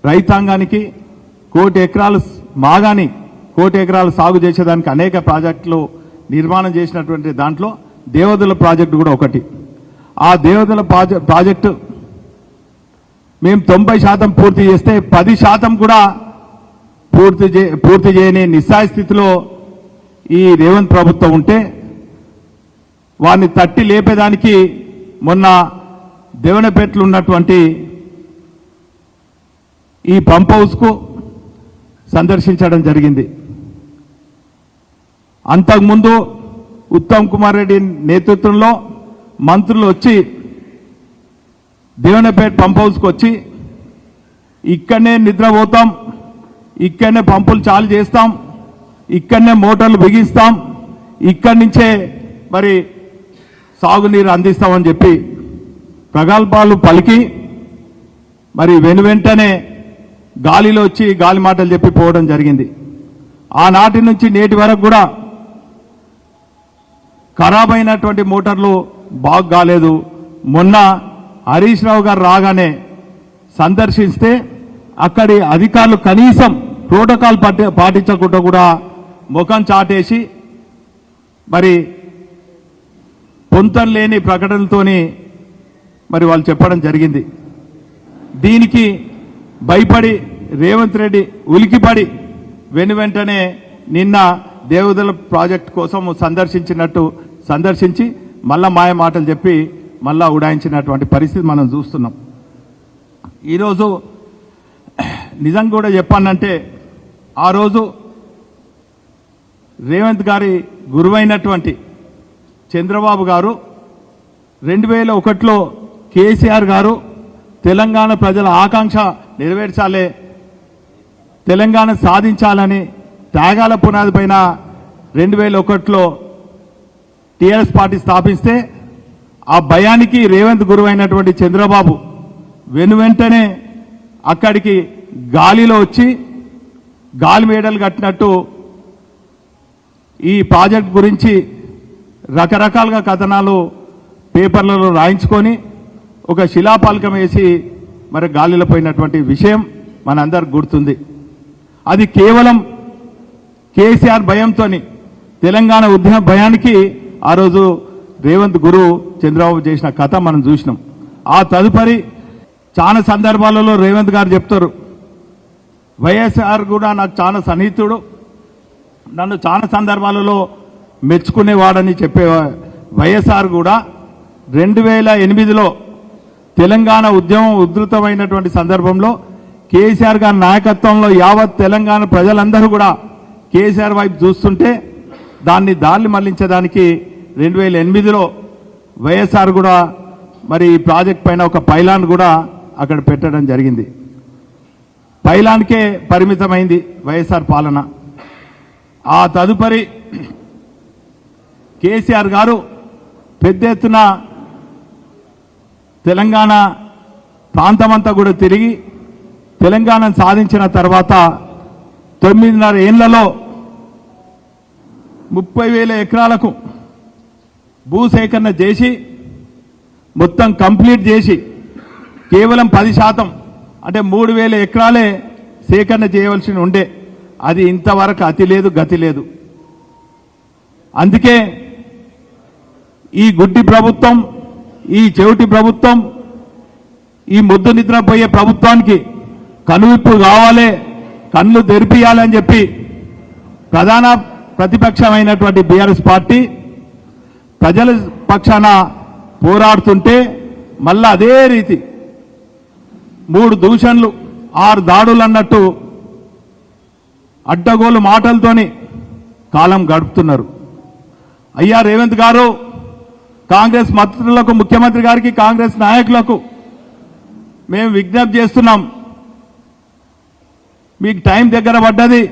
రైతాంగానికి 1 కోటి ఎకరాలు మాగాని 1 కోటి ఎకరాలు సాగు చేసేదానికి అనేక ప్రాజెక్టులు నిర్మాణం చేసినటువంటి దాంట్లో దేవదుల ప్రాజెక్టు కూడా ఒకటి. ఆ దేవదుల ప్రాజెక్టు మేము 90% పూర్తి చేస్తే 10% కూడా పూర్తి చేయని నిస్సాయ స్థితిలో ఈ రేవంత్ ప్రభుత్వం ఉంటే వారిని తట్టి లేపేదానికి మొన్న దేవనపేటలో ఉన్నటువంటి ఈ పంప్ హౌస్కు సందర్శించడం జరిగింది. అంతకుముందు ఉత్తమ్ కుమార్ రెడ్డి నేతృత్వంలో మంత్రులు వచ్చి దేవనపేట పంప్ హౌస్కి వచ్చి ఇక్కడనే నిద్రపోతాం, ఇక్కడనే పంపులు చాలు చేస్తాం, ఇక్కడనే మోటార్లు బిగిస్తాం, ఇక్కడి నుంచే మరి సాగునీరు అందిస్తామని చెప్పి ప్రగల్భాలు పలికి మరి వెనువెంటనే గాలిలో వచ్చి గాలి మాటలు చెప్పి పోవడం జరిగింది. ఆనాటి నుంచి నేటి వరకు కూడా ఖరాబ్ అయినటువంటి మోటార్లు బాగు కాలేదు. మొన్న హరీష్ రావు గారు రాగానే సందర్శిస్తే అక్కడి అధికారులు కనీసం ప్రోటోకాల్ పాటించకుండా కూడా ముఖం చాటేసి మరి పొంతం లేని ప్రకటనలతోని మరి వాళ్ళు చెప్పడం జరిగింది. దీనికి భయపడి రేవంత్ రెడ్డి ఉలికిపడి వెనువెంటనే నిన్న దేవదుల ప్రాజెక్టు కోసం సందర్శించి మళ్ళా మాయ మాటలు చెప్పి మళ్ళా ఉడాయించినటువంటి పరిస్థితి మనం చూస్తున్నాం. ఈరోజు నిజంగా కూడా చెప్పానంటే ఆ రోజు రేవంత్ గారి గురువైనటువంటి చంద్రబాబు గారు 2001లో కేసీఆర్ గారు తెలంగాణ ప్రజల ఆకాంక్ష నెరవేర్చాలి, తెలంగాణ సాధించాలని త్యాగాల పునాది పైన 2001లో టీఆర్ఎస్ పార్టీ స్థాపిస్తే ఆ భయానికి రేవంత్ గురువైనటువంటి చంద్రబాబు వెనువెంటనే అక్కడికి గాలిలో వచ్చి గాలి మేడలు కట్టినట్టు ఈ ప్రాజెక్ట్ గురించి రకరకాలుగా కథనాలు పేపర్లలో రాయించుకొని ఒక శిలాపాలకం వేసి మరి గాలిలో పోయినటువంటి విషయం మనందరికి గుర్తుంది. అది కేవలం కేసీఆర్ భయంతో తెలంగాణ ఉద్యమ భయానికి ఆ రోజు రేవంత్ గురు చంద్రబాబు చేసిన కథ మనం చూసినాం. ఆ తదుపరి చాలా సందర్భాలలో రేవంత్ గారు చెప్తారు, వైఎస్ఆర్ కూడా నాకు చాలా సన్నిహితుడు, నన్ను చాలా సందర్భాలలో మెచ్చుకునేవాడని చెప్పే వైఎస్ఆర్ కూడా 2008లో తెలంగాణ ఉద్యమం ఉధృతమైనటువంటి సందర్భంలో కేసీఆర్ గారి నాయకత్వంలో యావత్ తెలంగాణ ప్రజలందరూ కూడా కేసీఆర్ వైపు చూస్తుంటే దాన్ని మళ్లించడానికి 2008లో వైఎస్ఆర్ కూడా మరి ఈ ప్రాజెక్ట్ పైన ఒక పైలాన్ కూడా అక్కడ పెట్టడం జరిగింది. పైలాన్కే పరిమితమైంది వైఎస్ఆర్ పాలన. ఆ తదుపరి కేసీఆర్ గారు పెద్ద ఎత్తున తెలంగాణ ప్రాంతమంతా కూడా తిరిగి తెలంగాణను సాధించిన తర్వాత 9.5 ఏళ్లలో 30,000 ఎకరాలకు భూసేకరణ చేసి మొత్తం కంప్లీట్ చేసి కేవలం 10% అంటే 3,000 ఎకరాలే సేకరణ చేయవలసి ఉండే, అది ఇంతవరకు అతి లేదు గతి లేదు. అందుకే ఈ గుడ్డి ప్రభుత్వం, ఈ చెవిటి ప్రభుత్వం, ఈ ముద్దు నిద్రపోయే ప్రభుత్వానికి కనువిప్పు కావాలి, కళ్ళు తెరిపియాలని చెప్పి ప్రధాన ప్రతిపక్షమైనటువంటి బీఆర్ఎస్ పార్టీ ప్రజల పక్షాన పోరాడుతుంటే మళ్ళా అదే రీతి 3 దూషణలు 6 దాడులు అన్నట్టు అడ్డగోలు మాటలతోని కాలం గడుపుతున్నారు. అయ్యా రేవంత్ గారు, కాంగ్రెస్ మంత్రులకు, ముఖ్యమంత్రి గారికి, కాంగ్రెస్ నాయకులకు మేము విజ్ఞప్తి చేస్తున్నాం, మీకు టైం దగ్గర పడ్డది.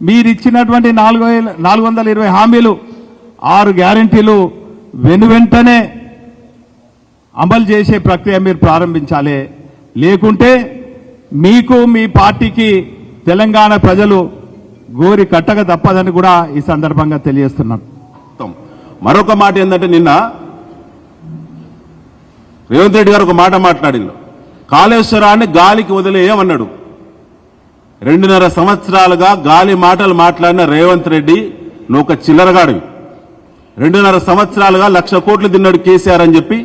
మీరు ఇచ్చినటువంటి 420 హామీలు, 6 గ్యారెంటీలు వెనువెంటనే అమలు చేసే ప్రక్రియ మీరు ప్రారంభించాలి. లేకుంటే మీకు మీ పార్టీకి తెలంగాణ ప్రజలు గోరి కట్టక తప్పదని కూడా ఈ సందర్భంగా తెలియజేస్తున్నాం. మరొక మాట ఏంటంటే నిన్న రేవంత్ రెడ్డి గారు ఒక మాట మాట్లాడిండు, కాళేశ్వరాన్ని గాలికి వదిలేయమన్నాడు. 2.5 సంవత్సరాలుగా గాలి మాటలు మాట్లాడిన రేవంత్ రెడ్డి నువ్వు ఒక చిల్లరగాడివి. 2.5 సంవత్సరాలుగా 1,00,000 కోట్లు తిన్నాడు కేసీఆర్ అని చెప్పి,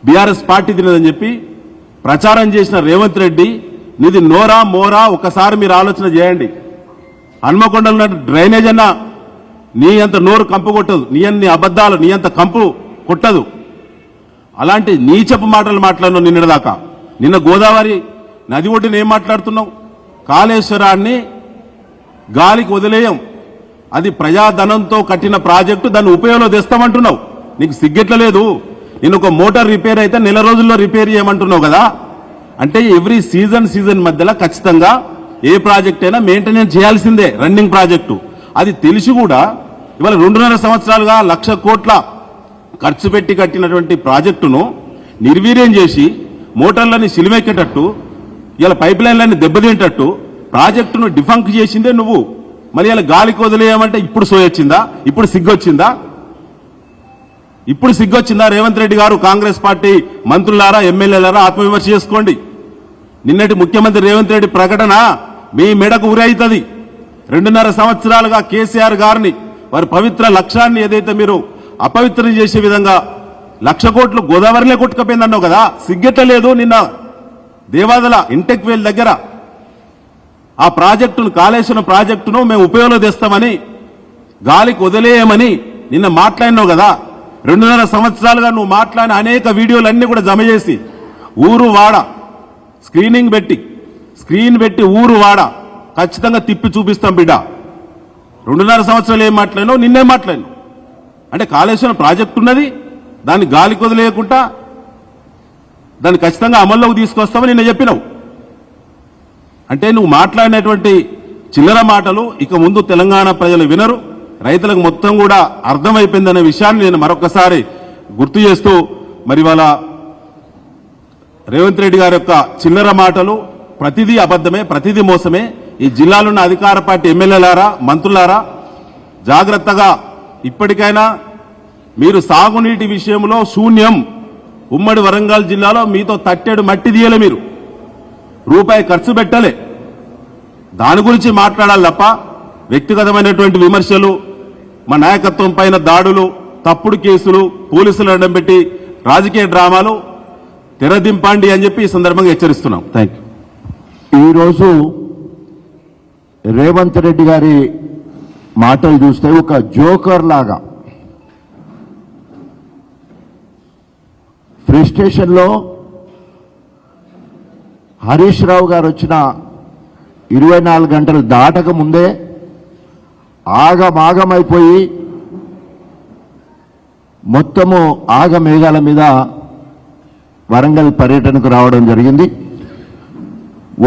బీఆర్ఎస్ పార్టీ తిన్నదని చెప్పి ప్రచారం చేసిన రేవంత్ రెడ్డి నీది నోరా మోరా ఒకసారి మీరు ఆలోచన చేయండి. హన్మకొండలో డ్రైనేజ్ అన్నా నీ అంత నోరు కంపు కొట్టదు, నీ అన్ని అబద్ధాలు నీ అంత కంపు కొట్టదు. అలాంటి నీచపు మాటలు మాట్లాడినావు నిన్నటిదాకా. నిన్న గోదావరి నది ఒడ్డున ఏం మాట్లాడుతున్నావు? కాళేశ్వరాన్ని గాలికి వదిలేయం, అది ప్రజాధనంతో కట్టిన ప్రాజెక్టు, దాన్ని ఉపయోగంలో తెస్తామంటున్నావు. నీకు సిగ్గెట్లలేదు? నేను ఒక మోటార్ రిపేర్ అయితే 4 రోజుల్లో రిపేర్ చేయమంటున్నావు కదా. అంటే ఎవ్రీ సీజన్ మధ్యలో ఖచ్చితంగా ఏ ప్రాజెక్ట్ అయినా మెయింటెనెన్స్ చేయాల్సిందే, రన్నింగ్ ప్రాజెక్టు. అది తెలిసి కూడా ఇవాళ 2.5 సంవత్సరాలుగా 1,00,000 కోట్ల ఖర్చు పెట్టి కట్టినటువంటి ప్రాజెక్టును నిర్వీర్యం చేసి మోటార్లని సిలిమెక్కేటట్టు, ఇలా పైప్ లైన్లన్నీ దెబ్బతింటట్టు ప్రాజెక్టును డిఫంక్ చేసిందే నువ్వు. మరి ఇలా గాలికి వదిలేయమంటే ఇప్పుడు సోయొచ్చిందా? ఇప్పుడు సిగ్గొచ్చిందా? ఇప్పుడు సిగ్గొచ్చిందా? రేవంత్ రెడ్డి గారు, కాంగ్రెస్ పార్టీ మంత్రులారా, ఎమ్మెల్యేలారా ఆత్మవిమర్శ చేసుకోండి. నిన్నటి ముఖ్యమంత్రి రేవంత్ రెడ్డి ప్రకటన మీ మెడకు ఉరి అవుతుంది. 2.5 సంవత్సరాలుగా కేసీఆర్ గారిని వారి పవిత్ర లక్ష్యాన్ని ఏదైతే మీరు అపవిత్రం చేసే విధంగా 1,00,000 కోట్లు గోదావరిలో కొట్టుకపోయిందన్నావు కదా. సిగ్గెట్టలేదు? నిన్న దేవాదల ఇంటెక్ వేల్ దగ్గర ఆ ప్రాజెక్టును, కాళేశ్వరం ప్రాజెక్టును మేము ఉపయోగంలో తెస్తామని, గాలికి వదిలేయమని నిన్న మాట్లాడినావు కదా. 2.5 సంవత్సరాలుగా నువ్వు మాట్లాడిన అనేక వీడియోలన్నీ కూడా జమ చేసి ఊరు వాడ స్క్రీన్ పెట్టి ఊరు వాడ ఖచ్చితంగా తిప్పి చూపిస్తాం బిడ్డ. 2.5 సంవత్సరాలు ఏం మాట్లాడినావు? నిన్నేం మాట్లాడినావు? అంటే కాళేశ్వరం ప్రాజెక్టు ఉన్నది, దాన్ని గాలికి వదిలేయకుండా దాన్ని ఖచ్చితంగా అమల్లోకి తీసుకొస్తామని నిన్న చెప్పినావు. అంటే నువ్వు మాట్లాడినటువంటి చిల్లర మాటలు ఇక ముందు తెలంగాణ ప్రజలు వినరు, రైతులకు మొత్తం కూడా అర్థమైపోయిందనే విషయాన్ని నేను మరొకసారి గుర్తు చేస్తూ, మరి వాళ్ళ రేవంత్ రెడ్డి గారి యొక్క చిల్లర మాటలు ప్రతిదీ అబద్ధమే, ప్రతిదీ మోసమే. ఈ జిల్లాలోన్న అధికార పార్టీ ఎమ్మెల్యేలారా, మంత్రులారా జాగ్రత్తగా ఇప్పటికైనా మీరు సాగునీటి విషయంలో శూన్యం. ఉమ్మడి వరంగల్ జిల్లాలో మీతో తట్టెడు మట్టి తీయలే, మీరు రూపాయి ఖర్చు పెట్టలే. దాని గురించి మాట్లాడాలి తప్ప వ్యక్తిగతమైనటువంటి విమర్శలు, మా నాయకత్వం పైన దాడులు, తప్పుడు కేసులు, పోలీసులు అడ్డం పెట్టి రాజకీయ డ్రామాలు తెరదింపండి అని చెప్పి ఈ సందర్భంగా హెచ్చరిస్తున్నాం. Thank you. ఈరోజు రేవంత్ రెడ్డి గారి మాటలు చూస్తే ఒక జోకర్ లాగా ఫ్రస్ట్రేషన్లో హరీష్ రావు గారు వచ్చిన 24 గంటలు దాటక ముందే ఆగమాగమైపోయి మొత్తము ఆగమేఘాల మీద వరంగల్ పర్యటనకు రావడం జరిగింది.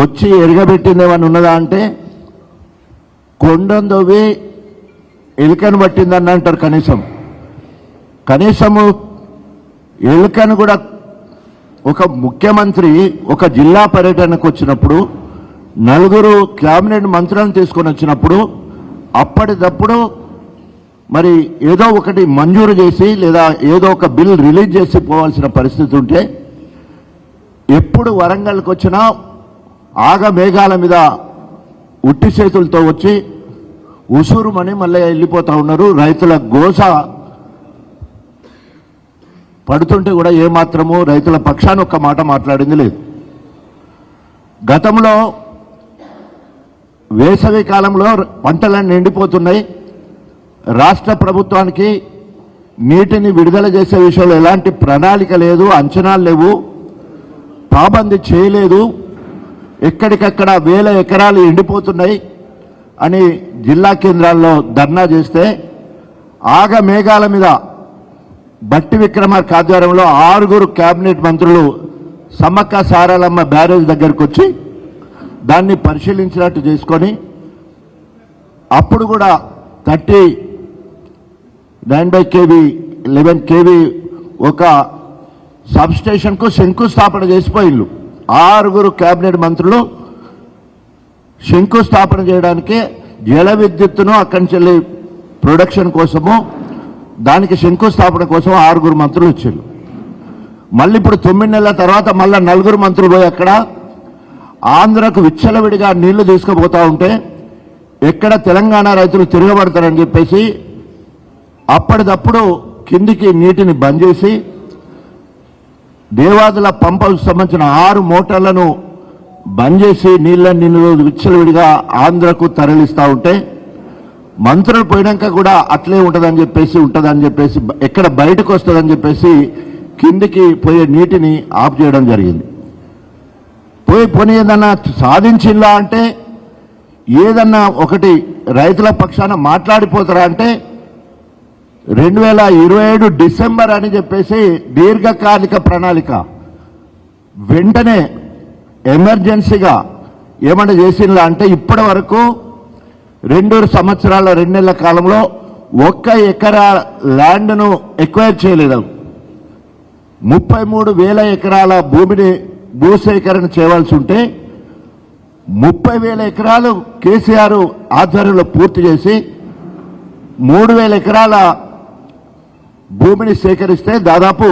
వచ్చి ఎరగబెట్టింది ఏమని ఉన్నదా అంటే కొండందోవి ఎలుకను పట్టిందని అంటారు. కనీసము ఎలుకను కూడా ఒక ముఖ్యమంత్రి ఒక జిల్లా పర్యటనకు వచ్చినప్పుడు 4 కేబినెట్ మంత్రులను తీసుకొని వచ్చినప్పుడు అప్పటిదప్పుడు మరి ఏదో ఒకటి మంజూరు చేసి లేదా ఏదో ఒక బిల్ రిలీజ్ చేసి పోవాల్సిన పరిస్థితి ఉంటే ఎప్పుడు వరంగల్కి వచ్చినా ఆగమేఘాల మీద ఉట్టి చేతులతో వచ్చి ఉసూరుమని మళ్ళీ వెళ్ళిపోతూ ఉన్నారు. రైతుల గోస పడుతుంటే కూడా ఏమాత్రము రైతుల పక్షాన ఒక్క మాట మాట్లాడింది లేదు. గతంలో వేసవి కాలంలో పంటలన్నీ ఎండిపోతున్నాయి. రాష్ట్ర ప్రభుత్వానికి నీటిని విడుదల చేసే విషయంలో ఎలాంటి ప్రణాళిక లేదు, అంచనాలు లేవు, పాబందీ చేయలేదు. ఎక్కడికక్కడ 1000 ఎకరాలు ఎండిపోతున్నాయి అని జిల్లా కేంద్రాల్లో ధర్నా చేస్తే ఆగమేఘాల మీద బట్టి విక్రమార్క ఆధ్వర్యంలో 6 కేబినెట్ మంత్రులు సమ్మక్క సారాలమ్మ బ్యారేజ్ దగ్గరకు వచ్చి దాన్ని పరిశీలించినట్టు చేసుకొని అప్పుడు కూడా 39 kV 11 kV ఒక సబ్స్టేషన్కు శంకుస్థాపన చేసిపోయిల్లు. 6 కేబినెట్ మంత్రులు శంకుస్థాపన చేయడానికి జల విద్యుత్తును అక్కడి నుంచి ప్రొడక్షన్ కోసము దానికి శంకుస్థాపన కోసం 6 మంత్రులు వచ్చారు. మళ్ళీ ఇప్పుడు 9 నెలల తర్వాత మళ్ళా 4 మంత్రులు పోయి అక్కడ ఆంధ్రకు విచ్చలవిడిగా నీళ్లు తీసుకుపోతా ఉంటే ఎక్కడ తెలంగాణ రైతులు తిరగబడతారని చెప్పేసి అప్పటిదప్పుడు కిందికి నీటిని బంద్ చేసి దేవాదుల పంపకు సంబంధించిన 6 మోటార్లను బంద్ చేసి నీళ్ళని విచ్చలవిడిగా ఆంధ్రకు తరలిస్తూ ఉంటే మంత్రులు పోయినాక కూడా అట్లే ఉంటుందని చెప్పేసి ఎక్కడ బయటకు వస్తుందని చెప్పేసి కిందికి పోయే నీటిని ఆఫ్ చేయడం జరిగింది. పోనీ ఏదన్నా సాధించిందా అంటే ఏదన్నా ఒకటి రైతుల పక్షాన మాట్లాడిపోతారా అంటే 2027 డిసెంబర్ అని చెప్పేసి దీర్ఘకాలిక ప్రణాళిక వెంటనే ఎమర్జెన్సీగా ఏమన్నా చేసిందా అంటే ఇప్పటి వరకు 2 సంవత్సరాల 2 నెలల కాలంలో 1 ఎకరా ల్యాండ్ను ఎక్వైర్ చేయలేదు. 33,000 ఎకరాల భూమిని భూసేకరణ చేయవలసి ఉంటే 30,000 ఎకరాలు కేసీఆర్ ఆధ్వర్యంలో పూర్తి చేసి 3,000 ఎకరాల భూమిని సేకరిస్తే దాదాపు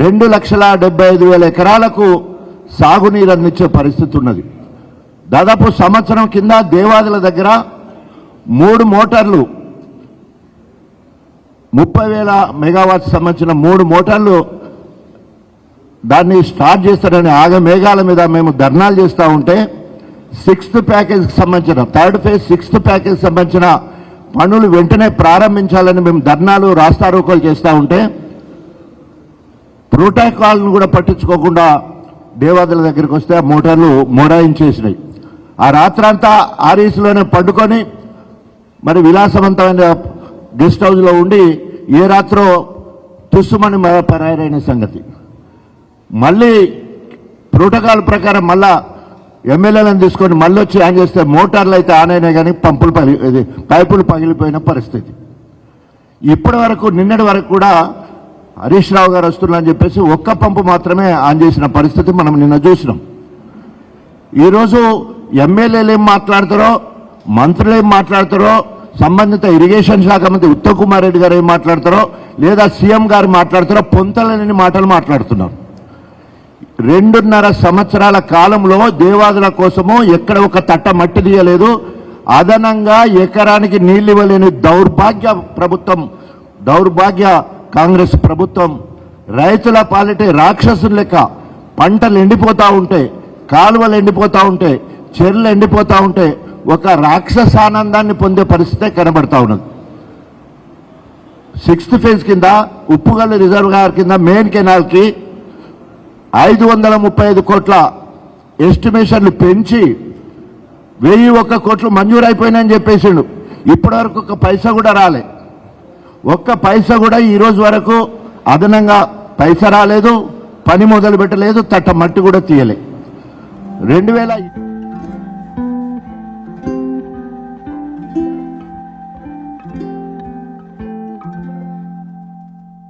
2,75,000 ఎకరాలకు సాగునీరు అందించే పరిస్థితి ఉన్నది. దాదాపు సంవత్సరం కింద దేవాదుల దగ్గర 3 మోటార్లు 30,000 మెగావాట్స్ సంబంధించిన 3 మోటార్లు దాన్ని స్టార్ట్ చేస్తారని మేఘాల మీద మేము ధర్నాలు చేస్తూ ఉంటే 6th ప్యాకేజ్కి సంబంధించిన 3rd ఫేజ్ 6th ప్యాకేజ్ సంబంధించిన పనులు వెంటనే ప్రారంభించాలని మేము ధర్నాలు రాస్తారోకోలు చేస్తూ ఉంటే ప్రోటోకాల్ను కూడా పట్టించుకోకుండా దేవాదుల దగ్గరికి వస్తే ఆ మోటార్లు మొరాయించేసినాయి. ఆ రాత్రంతా ఆర్ఈసీలోనే పండుకొని మరి విలాసవంతమైన గెస్ట్ హౌస్లో ఉండి ఏ రాత్రో తుస్సుమని పరారైన సంగతి. మళ్ళీ ప్రోటోకాల్ ప్రకారం మళ్ళా ఎమ్మెల్యేలను తీసుకొని మళ్ళీ వచ్చి ఆన్ చేస్తే మోటార్లు అయితే ఆన్ అయినాయి కానీ పైపులు పగిలిపోయిన పరిస్థితి. ఇప్పటి వరకు నిన్నటి వరకు కూడా హరీష్ రావు గారు వస్తున్నారని చెప్పేసి 1 పంపు మాత్రమే ఆన్ చేసిన పరిస్థితి మనం నిన్న చూసినాం. ఈరోజు ఎమ్మెల్యేలు ఏం మాట్లాడతారో మంత్రులు ఏం మాట్లాడతారో సంబంధిత ఇరిగేషన్ శాఖ మంత్రి ఉత్తమ్ కుమార్ రెడ్డి గారు ఏం మాట్లాడతారో లేదా సీఎం గారు మాట్లాడతారో పొంతలేని మాటలు మాట్లాడుతున్నారు. 2.5 సంవత్సరాల కాలంలో దేవాదుల కోసము ఎక్కడ ఒక తట్ట మట్టి తీయలేదు. అదనంగా ఎకరానికి నీళ్లు ఇవ్వలేని దౌర్భాగ్య కాంగ్రెస్ ప్రభుత్వం రైతుల పాలిటే రాక్షసుల లెక్క పంటలు ఎండిపోతా ఉంటే, కాలువలు ఎండిపోతా ఉంటే, చెర్లు ఎండిపోతా ఉంటే ఒక రాక్షసానందాన్ని పొందే పరిస్థితే కనబడతా ఉన్నది. 6th ఫేజ్ కింద ఉప్పుగల్లు రిజర్వాయర్ కింద మెయిన్ కెనాల్కి 535 కోట్ల ఎస్టిమేషన్లు పెంచి 1,001 కోట్లు మంజూరైపోయినాయని చెప్పేసిండు. ఇప్పటి వరకు 1 పైసా కూడా రాలే. 1 పైసా కూడా ఈ రోజు వరకు అదనంగా పైసా రాలేదు, పని మొదలు పెట్టలేదు, తట్ట మట్టి కూడా తీయలే. 2000